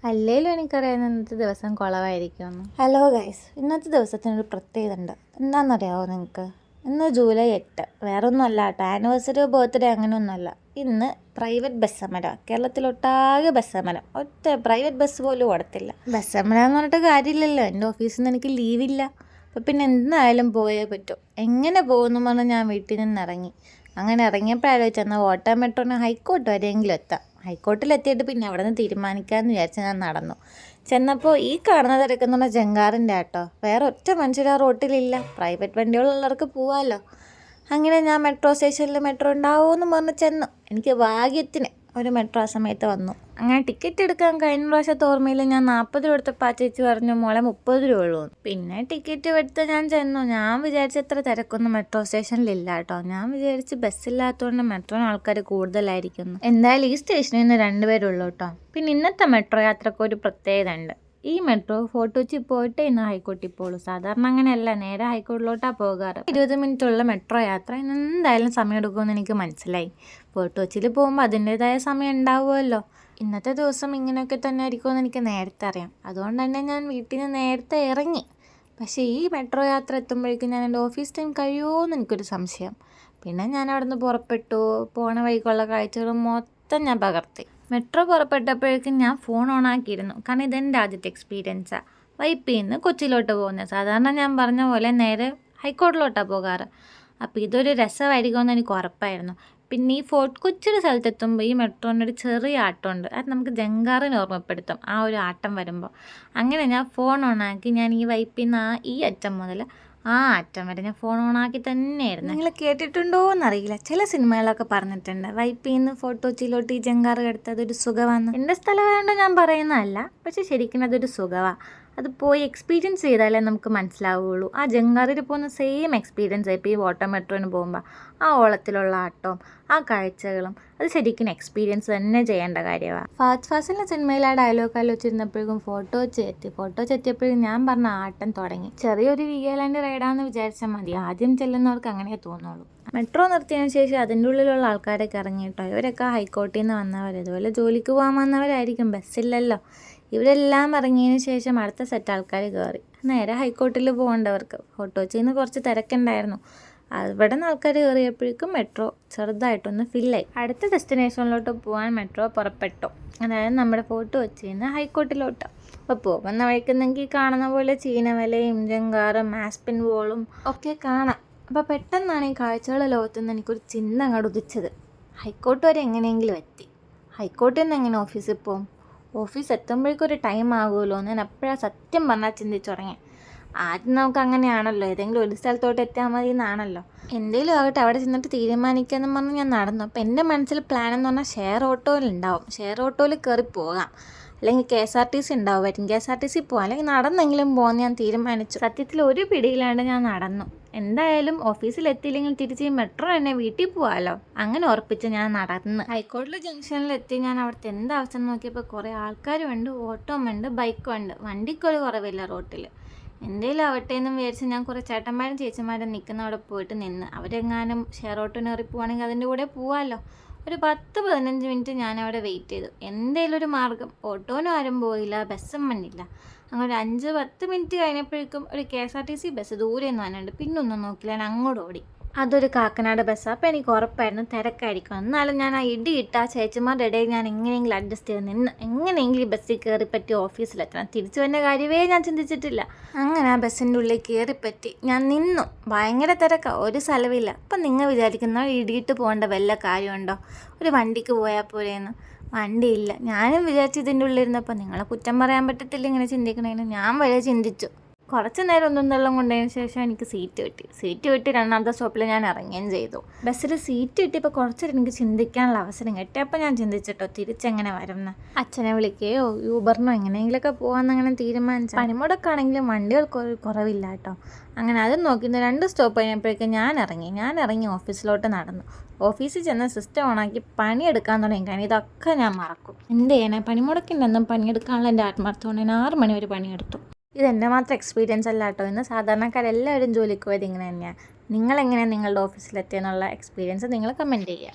അല്ലേലും എനിക്കറിയാവുന്ന ഇന്നത്തെ ദിവസം കുളവായിരിക്കുമെന്ന്. ഹലോ ഗൈസ്, ഇന്നത്തെ ദിവസത്തിനൊരു പ്രത്യേകത ഉണ്ട്. എന്താണെന്നറിയാമോ നിങ്ങൾക്ക്? ഇന്ന് ജൂലൈ 8. വേറൊന്നുമല്ല കേട്ടോ, ആനിവേഴ്സറിയോ ബർത്ത്ഡേ അങ്ങനെയൊന്നുമല്ല. ഇന്ന് പ്രൈവറ്റ് ബസ് സമരം. കേരളത്തിലൊട്ടാകെ ബസ് സമരം. ഒറ്റ പ്രൈവറ്റ് ബസ് പോലും ഓടത്തില്ല. ബസ് സമരം എന്ന് പറഞ്ഞിട്ട് കാര്യമില്ലല്ലോ, എൻ്റെ ഓഫീസിൽ നിന്ന് എനിക്ക് ലീവില്ല. അപ്പം പിന്നെ എന്തായാലും പോയേ പറ്റൂ. എങ്ങനെ പോകുന്നു പറഞ്ഞാൽ ഞാൻ വീട്ടിൽ നിന്ന് ഇറങ്ങി. അങ്ങനെ ഇറങ്ങിയപ്പോഴാലോചിച്ച് എന്നാൽ ഓട്ടോ മെട്രോന് ഹൈക്കോർട്ട് വരെയെങ്കിലും എത്താം. ഹൈക്കോർട്ടിലെത്തിയിട്ട് പിന്നെ അവിടെ നിന്ന് തീരുമാനിക്കാമെന്ന് വിചാരിച്ച് ഞാൻ നടന്നു. ചെന്നപ്പോൾ ഈ കാണുന്ന തിരക്കെന്ന് പറഞ്ഞാൽ ജങ്കാറിൻ്റെ ആട്ടോ. വേറെ ഒറ്റ മനുഷ്യർ ആ റോട്ടിലില്ല. പ്രൈവറ്റ് വണ്ടികളുള്ളവർക്ക് പോവാമല്ലോ. അങ്ങനെ ഞാൻ മെട്രോ സ്റ്റേഷനിൽ മെട്രോ ഉണ്ടാവുമെന്ന് പറഞ്ഞ് ചെന്നു. എനിക്ക് ഭാഗ്യത്തിന് ഒരു മെട്രോ ആ സമയത്ത് വന്നു. അങ്ങനെ ടിക്കറ്റ് എടുക്കാൻ കഴിഞ്ഞ പ്രാവശ്യത്തെ ഓർമ്മയിൽ ഞാൻ 40 രൂപ എടുത്തപ്പോൾ ആ ചേച്ചി പറഞ്ഞു മോളെ 30 രൂപ ഉള്ളൂ. പിന്നെ ടിക്കറ്റ് എടുത്ത് ഞാൻ ചെന്നു. ഞാൻ വിചാരിച്ച എത്ര തിരക്കൊന്നും മെട്രോ സ്റ്റേഷനിലില്ല കേട്ടോ. ഞാൻ വിചാരിച്ച് ബസ്സില്ലാത്തതുകൊണ്ട് മെട്രോന് ആൾക്കാർ കൂടുതലായിരിക്കുന്നു. എന്തായാലും ഈ സ്റ്റേഷനിൽ നിന്ന് 2 പേരുള്ളൂ കേട്ടോ. പിന്നെ ഇന്നത്തെ മെട്രോ യാത്രക്ക് ഒരു പ്രത്യേകത ഉണ്ട്. ഈ മെട്രോ ഫോർട്ട് കൊച്ചി പോയിട്ട് ഇന്ന് ഹൈക്കോർട്ടിൽ പോകുള്ളൂ. സാധാരണ അങ്ങനെയല്ല, നേരെ ഹൈക്കോർട്ടിലോട്ടാണ് പോകാറ്. 20 മിനിറ്റുള്ള മെട്രോ യാത്ര ഇന്ന് എന്തായാലും സമയം എടുക്കുമെന്ന് എനിക്ക് മനസ്സിലായി. ഫോർട്ട് കൊച്ചിയിൽ പോകുമ്പോൾ അതിൻ്റെതായ സമയം ഉണ്ടാവുമല്ലോ. ഇന്നത്തെ ദിവസം ഇങ്ങനെയൊക്കെ തന്നെ ആയിരിക്കുമെന്ന് എനിക്ക് നേരത്തെ അറിയാം. അതുകൊണ്ട് തന്നെ ഞാൻ വീട്ടിൽ നിന്ന് നേരത്തെ ഇറങ്ങി. പക്ഷേ ഈ മെട്രോ യാത്ര എത്തുമ്പോഴേക്കും ഞാൻ എൻ്റെ ഓഫീസ് ടൈം കഴിയുമോ എന്ന് എനിക്കൊരു സംശയം. പിന്നെ ഞാൻ അവിടെ നിന്ന് പുറപ്പെട്ടു. പോണ വഴിക്കുള്ള കാഴ്ചകളും മൊത്തം ഞാൻ പകർത്തി. മെട്രോ പുറപ്പെട്ടപ്പോഴേക്കും ഞാൻ ഫോൺ ഓണാക്കിയിരുന്നു. കാരണം ഇതെൻ്റെ ആദ്യത്തെ എക്സ്പീരിയൻസാണ്. വൈപ്പിൽ നിന്ന് കൊച്ചിയിലോട്ട് പോകുന്നത്. സാധാരണ ഞാൻ പറഞ്ഞ പോലെ നേരെ ഹൈക്കോർട്ടിലോട്ടാണ് പോകാറ്. അപ്പോൾ ഇതൊരു രസമായിരിക്കുമെന്ന് എനിക്ക് ഉറപ്പായിരുന്നു. പിന്നെ ഈ ഫോർട്ട് കൊച്ചിയുടെ സ്ഥലത്തെത്തുമ്പോൾ ഈ മെട്രോനൊരു ചെറിയ ആട്ടമുണ്ട്. അത് നമുക്ക് ജങ്കാറിനെ ഓർമ്മപ്പെടുത്തും ആ ഒരു ആട്ടം വരുമ്പോൾ. അങ്ങനെ ഞാൻ ഫോൺ ഓണാക്കി. ഞാൻ ഈ വൈപ്പിൽ നിന്ന് ഈ അറ്റം മുതൽ ആ അറ്റം വരെ ഞാൻ ഫോൺ ഓണാക്കി തന്നെയായിരുന്നു. നിങ്ങൾ കേട്ടിട്ടുണ്ടോ എന്നറിയില്ല, ചില സിനിമകളൊക്കെ പറഞ്ഞിട്ടുണ്ട് വൈപ്പിൽ നിന്ന് ഫോർട്ട് കൊച്ചിയിലോട്ട് ഈ ജങ്കാറ് എടുത്തത് ഒരു സുഖമാണ്. എൻ്റെ സ്ഥലമായതുകൊണ്ട് ഞാൻ പറയുന്നതല്ല, പക്ഷെ ശരിക്കും അതൊരു സുഖമാണ്. അത് പോയി എക്സ്പീരിയൻസ് ചെയ്താലേ നമുക്ക് മനസ്സിലാവുകയുള്ളൂ. ആ ജങ്കാറിൽ പോകുന്ന സെയിം എക്സ്പീരിയൻസ് ഇപ്പോൾ ഈ വാട്ടർ മെട്രോന് പോകുമ്പോൾ ആ ഓളത്തിലുള്ള ആട്ടവും ആ കാഴ്ചകളും അത് ശരിക്കും എക്സ്പീരിയൻസ് തന്നെ ചെയ്യേണ്ട കാര്യമാണ്. ഫാസ്റ്റ് ഫാസിൻ്റെ സിനിമയിൽ ആ ഡയലോഗ് ആലോചിച്ചിരുന്നപ്പോഴേക്കും ഫോട്ടോ വെച്ച് എത്തിയപ്പോഴും ഞാൻ പറഞ്ഞ ആട്ടം തുടങ്ങി. ചെറിയൊരു വീഗാലാൻഡ് റൈഡാന്ന് വിചാരിച്ചാൽ മതി. ആദ്യം ചെല്ലുന്നവർക്ക് അങ്ങനെ തോന്നുള്ളൂ. മെട്രോ നിർത്തിയതിന് ശേഷം അതിൻ്റെ ഉള്ളിലുള്ള ആൾക്കാരൊക്കെ ഇറങ്ങിയിട്ടോ. ഇവരൊക്കെ ഹൈക്കോർട്ടിൽ നിന്ന് വന്നവർ, ഇതുപോലെ ജോലിക്ക് പോകാൻ വന്നവരായിരിക്കും. ബസ്സില്ലല്ലോ. ഇവരെല്ലാം ഇറങ്ങിയതിന് ശേഷം അടുത്ത സെറ്റ് ആൾക്കാർ കയറി. നേരെ ഹൈക്കോർട്ടിൽ പോകേണ്ടവർക്ക്. ഫോർട്ട് കൊച്ചിയിൽ നിന്ന് കുറച്ച് തിരക്കുണ്ടായിരുന്നു. അവിടെ നിന്ന് ആൾക്കാർ കയറിയപ്പോഴേക്കും മെട്രോ ചെറുതായിട്ടൊന്ന് ഫില്ലായി. അടുത്ത ഡെസ്റ്റിനേഷനിലോട്ട് പോകാൻ മെട്രോ പുറപ്പെട്ടു. അതായത് നമ്മുടെ ഫോർട്ട് കൊച്ചിയിൽ നിന്ന് ഹൈക്കോർട്ടിലോട്ട്. അപ്പോൾ പോകുന്ന വഴിക്കുന്നെങ്കിൽ കാണുന്ന പോലെ ചീനവലയും ജങ്കാറും ആസ്പിൻ വോളും ഒക്കെ കാണാം. അപ്പോൾ പെട്ടെന്നാണ് ഈ കാഴ്ചകളുടെ ലോകത്തുനിന്ന് എനിക്കൊരു ചിന്ത അങ്ങോട്ട് ഉദിച്ചത്. ഹൈക്കോർട്ട് വരെ എങ്ങനെയെങ്കിലും എത്തി. ഹൈക്കോർട്ടിൽ നിന്ന് എങ്ങനെ ഓഫീസിൽ പോകും? ഓഫീസ് എത്തുമ്പോഴേക്കൊരു ടൈം ആകുമല്ലോ എന്ന് ഞാൻ അപ്പോഴാണ് സത്യം പറഞ്ഞാൽ ചിന്തിച്ചു തുടങ്ങി. ആദ്യം നമുക്ക് അങ്ങനെയാണല്ലോ, ഏതെങ്കിലും ഒരു സ്ഥലത്തോട്ട് എത്തിയാൽ മതി എന്നാണല്ലോ. എന്തെങ്കിലും ആകട്ടെ, അവിടെ ചെന്നിട്ട് തീരുമാനിക്കാമെന്ന് പറഞ്ഞ് ഞാൻ നടന്നു. അപ്പോൾ എൻ്റെ മനസ്സിൽ പ്ലാൻ എന്ന് പറഞ്ഞാൽ ഷെയർ ഓട്ടോയിലുണ്ടാവും. ഷെയർ ഓട്ടോയിൽ കയറി പോകാം, അല്ലെങ്കിൽ KSRTC ഉണ്ടാവുമായിരിക്കും. KSRTC പോകാം, അല്ലെങ്കിൽ നടന്നെങ്കിലും പോകാൻ ഞാൻ തീരുമാനിച്ചു. സത്യത്തിൽ ഒരു പിടിയിലാണ്ട് ഞാൻ നടന്നു. എന്തായാലും ഓഫീസിലെത്തിയില്ലെങ്കിൽ തിരിച്ച് ഈ മെട്രോ തന്നെ വീട്ടിൽ പോകാമല്ലോ. അങ്ങനെ ഉറപ്പിച്ച് ഞാൻ നടന്ന് ഹൈക്കോടതി ജംഗ്ഷനിലെത്തി. ഞാൻ അവിടുത്തെ എന്താ അവസ്ഥ നോക്കിയപ്പോൾ കുറേ ആൾക്കാരും ഉണ്ട്, ഓട്ടോ ഉണ്ട്, ബൈക്കും ഉണ്ട്. വണ്ടിക്കൊരു കുറവില്ല റോട്ടിൽ. എന്തേലും ആവട്ടെ എന്നും വിചാരിച്ച് ഞാൻ കുറേ ചേട്ടന്മാരും ചേച്ചിമാരും നിൽക്കുന്ന അവിടെ പോയിട്ട് നിന്ന്. അവരെങ്ങാനും ഷെയർ ഓട്ടോന് കയറി പോവുകയാണെങ്കിൽ അതിൻ്റെ കൂടെ പോകാമല്ലോ. ഒരു 10-15 മിനിറ്റ് ഞാൻ അവിടെ വെയിറ്റ് ചെയ്തു. എന്തേലും ഒരു മാർഗം. ഓട്ടോനും ആരും പോയില്ല, ബസ്സും വന്നില്ല. അങ്ങനെ ഒരു 5-10 മിനിറ്റ് കഴിഞ്ഞപ്പോഴേക്കും ഒരു KSRTC ബസ് ദൂരെ നിന്ന് വന്നിട്ടുണ്ട്. പിന്നെ ഒന്നും നോക്കില്ല, ഞാൻ അങ്ങോട്ട് ഓടി. അതൊരു കാക്കനാട് ബസ്സാണ്. അപ്പോൾ എനിക്ക് ഉറപ്പായിരുന്നു തിരക്കായിരിക്കും. എന്നാലും ഞാൻ ആ ഇടിയിട്ട ആ ചേച്ചിമാരുടെ ഇടയിൽ ഞാൻ എങ്ങനെയെങ്കിലും അഡ്ജസ്റ്റ് ചെയ്ത് നിന്ന് എങ്ങനെയെങ്കിലും ഈ ബസ്സിൽ കയറിപ്പറ്റി ഓഫീസിലെത്തണം. തിരിച്ചു വന്ന കാര്യമേ ഞാൻ ചിന്തിച്ചിട്ടില്ല. അങ്ങനെ ആ ബസ്സിൻ്റെ ഉള്ളിൽ കയറിപ്പറ്റി ഞാൻ നിന്നു. ഭയങ്കര തിരക്കാണ്, ഒരു സ്ഥലമില്ല. അപ്പം നിങ്ങൾ വിചാരിക്കുന്ന ഇടിയിട്ട് പോകേണ്ട വല്ല കാര്യമുണ്ടോ? ഒരു വണ്ടിക്ക് പോയാൽ പോലെയെന്ന്. വണ്ടിയില്ല. ഞാനും വിചാരിച്ചു ഇതിൻ്റെ ഉള്ളിലിരുന്നപ്പോൾ നിങ്ങളെ കുറ്റം പറയാൻ പറ്റത്തില്ല ഇങ്ങനെ ചിന്തിക്കണേന്ന്. ഞാൻ വരെ ചിന്തിച്ചു. കുറച്ച് നേരം ഒന്നും വെള്ളം കൊണ്ടതിന് ശേഷം എനിക്ക് സീറ്റ് കിട്ടി 2ാമത്തെ സ്റ്റോപ്പിൽ ഞാൻ ഇറങ്ങുകയും ചെയ്തു. ബസ്സിൽ സീറ്റ് കിട്ടിയപ്പോൾ കുറച്ചൊരു എനിക്ക് ചിന്തിക്കാനുള്ള അവസരം കിട്ടി. അപ്പോൾ ഞാൻ ചിന്തിച്ചിട്ടോ തിരിച്ചെങ്ങനെ വരുമെന്ന്. അച്ഛനെ വിളിക്കുകയോ യൂബറിനോ എങ്ങനെയെങ്കിലുമൊക്കെ പോകാമെന്നങ്ങനെ തീരുമാനിച്ചു. പണിമുടക്കാണെങ്കിലും വണ്ടികൾക്ക് കുറവില്ല കേട്ടോ. അങ്ങനെ അത് നോക്കി 2 സ്റ്റോപ്പ് കഴിഞ്ഞപ്പോഴേക്കും ഞാൻ ഇറങ്ങി ഓഫീസിലോട്ട് നടന്നു. ഓഫീസിൽ ചെന്ന് സിസ്റ്റം ഓണാക്കി പണിയെടുക്കാൻ തുടങ്ങി. കാരണം ഇതൊക്കെ ഞാൻ മറക്കും. എന്ത് ചെയ്യാനാ, പണിമുടക്കിൻ്റെ ഒന്നും പണിയെടുക്കാനുള്ള എൻ്റെ ആത്മാർത്ഥം കൊണ്ട് ഞാൻ 6 മണി വരെ പണിയെടുത്തു. ഇതെൻ്റെ മാത്രം എക്സ്പീരിയൻസ് അല്ല കേട്ടോ. ഇന്ന് സാധാരണക്കാരെല്ലാവരും ജോലിക്ക് പോയത് ഇങ്ങനെ തന്നെയാണ്. നിങ്ങളെങ്ങനെയാണ് നിങ്ങളുടെ ഓഫീസിലെത്തിയെന്നുള്ള എക്സ്പീരിയൻസ് നിങ്ങൾ കമൻറ്റ് ചെയ്യുക.